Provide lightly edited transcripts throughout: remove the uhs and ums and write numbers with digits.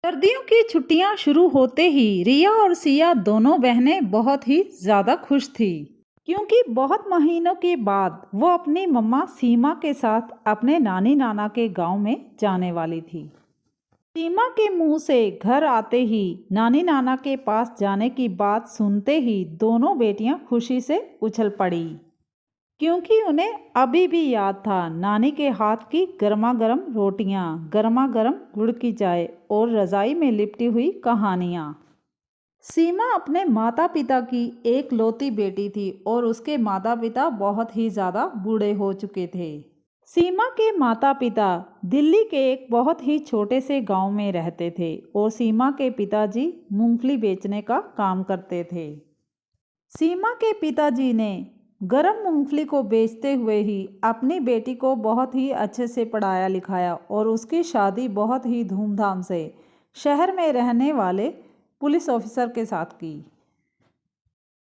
सर्दियों की छुट्टियां शुरू होते ही रिया और सिया दोनों बहनें बहुत ही ज़्यादा खुश थी, क्योंकि बहुत महीनों के बाद वो अपनी मम्मा सीमा के साथ अपने नानी नाना के गांव में जाने वाली थी। सीमा के मुंह से घर आते ही नानी नाना के पास जाने की बात सुनते ही दोनों बेटियां खुशी से उछल पड़ी, क्योंकि उन्हें अभी भी याद था नानी के हाथ की गर्मा गर्म रोटियां, गर्मा गर्म गुड़ की चाय और रज़ाई में लिपटी हुई कहानियां। सीमा अपने माता पिता की एक लौती बेटी थी और उसके माता पिता बहुत ही ज़्यादा बूढ़े हो चुके थे। सीमा के माता पिता दिल्ली के एक बहुत ही छोटे से गांव में रहते थे और सीमा के पिताजी मूंगफली बेचने का काम करते थे। सीमा के पिताजी ने गरम मूंगफली को बेचते हुए ही अपनी बेटी को बहुत ही अच्छे से पढ़ाया लिखाया और उसकी शादी बहुत ही धूमधाम से शहर में रहने वाले पुलिस ऑफिसर के साथ की।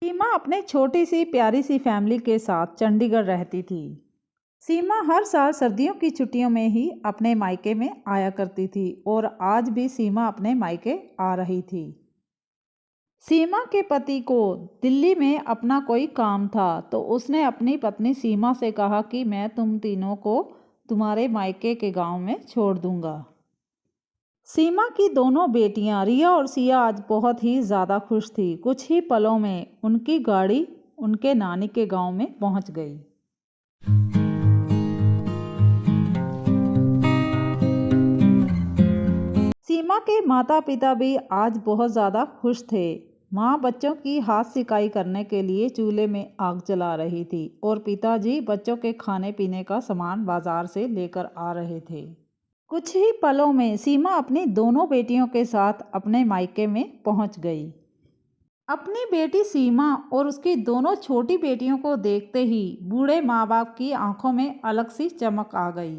सीमा अपने छोटी सी प्यारी सी फैमिली के साथ चंडीगढ़ रहती थी। सीमा हर साल सर्दियों की छुट्टियों में ही अपने मायके में आया करती थी और आज भी सीमा अपने मायके आ रही थी। सीमा के पति को दिल्ली में अपना कोई काम था तो उसने अपनी पत्नी सीमा से कहा कि मैं तुम तीनों को तुम्हारे मायके के गांव में छोड़ दूंगा। सीमा की दोनों बेटियां रिया और सिया आज बहुत ही ज़्यादा खुश थी। कुछ ही पलों में उनकी गाड़ी उनके नानी के गांव में पहुंच गई। सीमा के माता पिता भी आज बहुत ज़्यादा खुश थे। माँ बच्चों की हाथ सिकाई करने के लिए चूल्हे में आग जला रही थी और पिताजी बच्चों के खाने पीने का सामान बाजार से लेकर आ रहे थे। कुछ ही पलों में सीमा अपनी दोनों बेटियों के साथ अपने मायके में पहुंच गई। अपनी बेटी सीमा और उसकी दोनों छोटी बेटियों को देखते ही बूढ़े माँ बाप की आंखों में अलग सी चमक आ गई,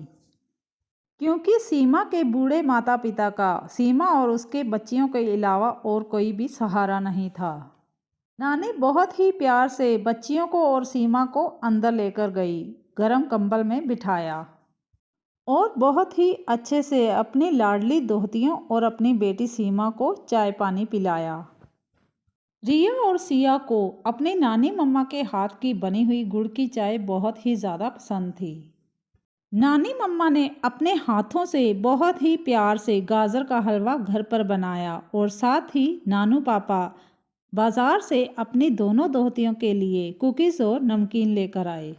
क्योंकि सीमा के बूढ़े माता पिता का सीमा और उसके बच्चियों के अलावा और कोई भी सहारा नहीं था। नानी बहुत ही प्यार से बच्चियों को और सीमा को अंदर लेकर गई, गरम कंबल में बिठाया और बहुत ही अच्छे से अपनी लाडली दोहतियों और अपनी बेटी सीमा को चाय पानी पिलाया। रिया और सिया को अपनी नानी मम्मा के हाथ की बनी हुई गुड़ की चाय बहुत ही ज़्यादा पसंद थी। नानी मम्मा ने अपने हाथों से बहुत ही प्यार से गाजर का हलवा घर पर बनाया और साथ ही नानू पापा बाजार से अपनी दोनों दोहतियों के लिए कुकीज़ और नमकीन लेकर आए।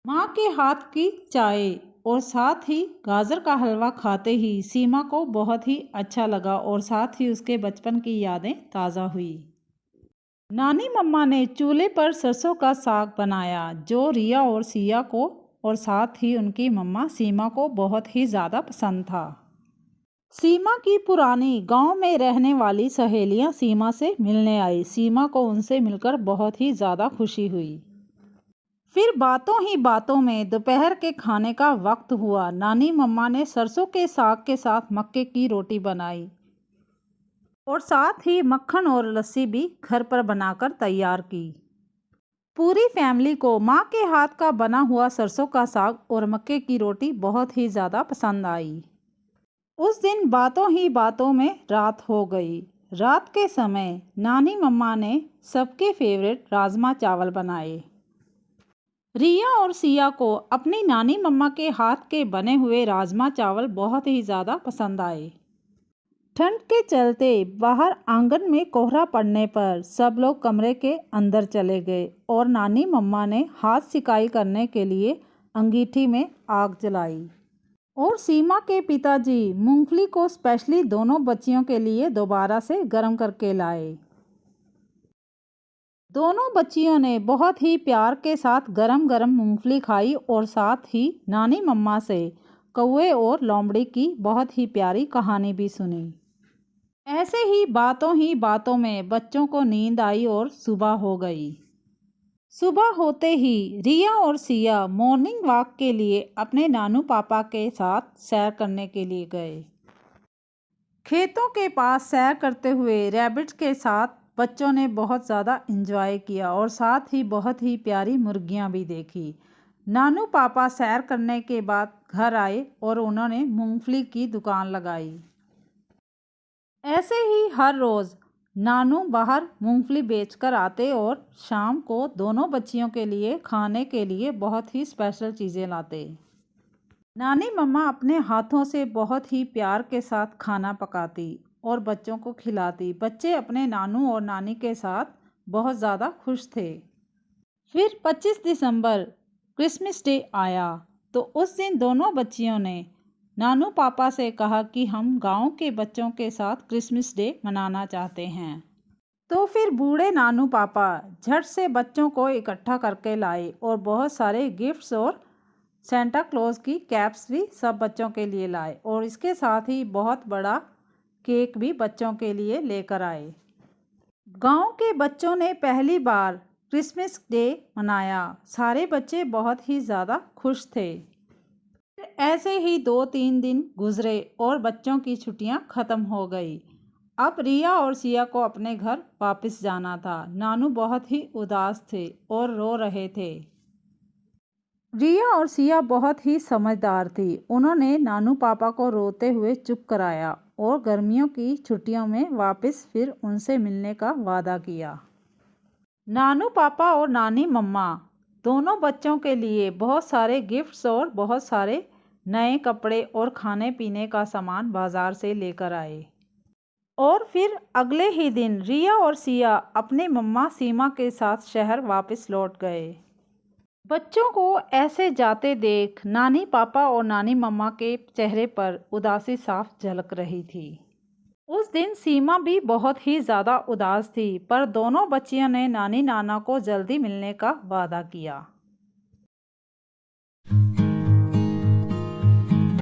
माँ के हाथ की चाय और साथ ही गाजर का हलवा खाते ही सीमा को बहुत ही अच्छा लगा और साथ ही उसके बचपन की यादें ताज़ा हुई। नानी मम्मा ने चूल्हे पर सरसों का साग बनाया जो रिया और सिया को और साथ ही उनकी मम्मा सीमा को बहुत ही ज़्यादा पसंद था। सीमा की पुरानी गांव में रहने वाली सहेलियां सीमा से मिलने आई। सीमा को उनसे मिलकर बहुत ही ज़्यादा खुशी हुई। फिर बातों ही बातों में दोपहर के खाने का वक्त हुआ। नानी मम्मा ने सरसों के साग के साथ मक्के की रोटी बनाई और साथ ही मक्खन और लस्सी भी घर पर बनाकर तैयार की। पूरी फैमिली को माँ के हाथ का बना हुआ सरसों का साग और मक्के की रोटी बहुत ही ज़्यादा पसंद आई। उस दिन बातों ही बातों में रात हो गई। रात के समय नानी मम्मा ने सबके फेवरेट राजमा चावल बनाए। रिया और सिया को अपनी नानी मम्मा के हाथ के बने हुए राजमा चावल बहुत ही ज़्यादा पसंद आए। ठंड के चलते बाहर आंगन में कोहरा पड़ने पर सब लोग कमरे के अंदर चले गए और नानी मम्मा ने हाथ सिकाई करने के लिए अंगीठी में आग जलाई और सीमा के पिताजी मूंगफली को स्पेशली दोनों बच्चियों के लिए दोबारा से गर्म करके लाए। दोनों बच्चियों ने बहुत ही प्यार के साथ गरम गरम मूंगफली खाई और साथ ही नानी मम्मा से कौवे और लोमड़ी की बहुत ही प्यारी कहानी भी सुनी। ऐसे ही बातों में बच्चों को नींद आई और सुबह हो गई। सुबह होते ही रिया और सिया मॉर्निंग वॉक के लिए अपने नानू पापा के साथ सैर करने के लिए गए। खेतों के पास सैर करते हुए रैबिट्स के साथ बच्चों ने बहुत ज़्यादा एंजॉय किया और साथ ही बहुत ही प्यारी मुर्गियां भी देखी। नानू पापा सैर करने के बाद घर आए और उन्होंने मूंगफली की दुकान लगाई। ऐसे ही हर रोज़ नानू बाहर मूंगफली बेचकर आते और शाम को दोनों बच्चियों के लिए खाने के लिए बहुत ही स्पेशल चीज़ें लाते। नानी मम्मा अपने हाथों से बहुत ही प्यार के साथ खाना पकाती और बच्चों को खिलाती। बच्चे अपने नानू और नानी के साथ बहुत ज़्यादा खुश थे। फिर 25 दिसंबर क्रिसमस डे आया तो उस दिन दोनों बच्चियों ने नानू पापा से कहा कि हम गांव के बच्चों के साथ क्रिसमस डे मनाना चाहते हैं। तो फिर बूढ़े नानू पापा झट से बच्चों को इकट्ठा करके लाए और बहुत सारे गिफ्ट्स और सेंटा क्लॉज की कैप्स भी सब बच्चों के लिए लाए और इसके साथ ही बहुत बड़ा केक भी बच्चों के लिए लेकर आए। गांव के बच्चों ने पहली बार क्रिसमस डे मनाया। सारे बच्चे बहुत ही ज़्यादा खुश थे। ऐसे ही 2-3 दिन गुजरे और बच्चों की छुट्टियां ख़त्म हो गई। अब रिया और सिया को अपने घर वापस जाना था। नानू बहुत ही उदास थे और रो रहे थे। रिया और सिया बहुत ही समझदार थी। उन्होंने नानू पापा को रोते हुए चुप कराया और गर्मियों की छुट्टियों में वापस फिर उनसे मिलने का वादा किया। नानू पापा और नानी मम्मा दोनों बच्चों के लिए बहुत सारे गिफ्ट्स और बहुत सारे नए कपड़े और खाने पीने का सामान बाज़ार से लेकर आए। और फिर अगले ही दिन रिया और सिया अपने मम्मा सीमा के साथ शहर वापस लौट गए। बच्चों को ऐसे जाते देख नानी पापा और नानी मम्मा के चेहरे पर उदासी साफ झलक रही थी। उस दिन सीमा भी बहुत ही ज़्यादा उदास थी, पर दोनों बच्चियों ने नानी नाना को जल्दी मिलने का वादा किया।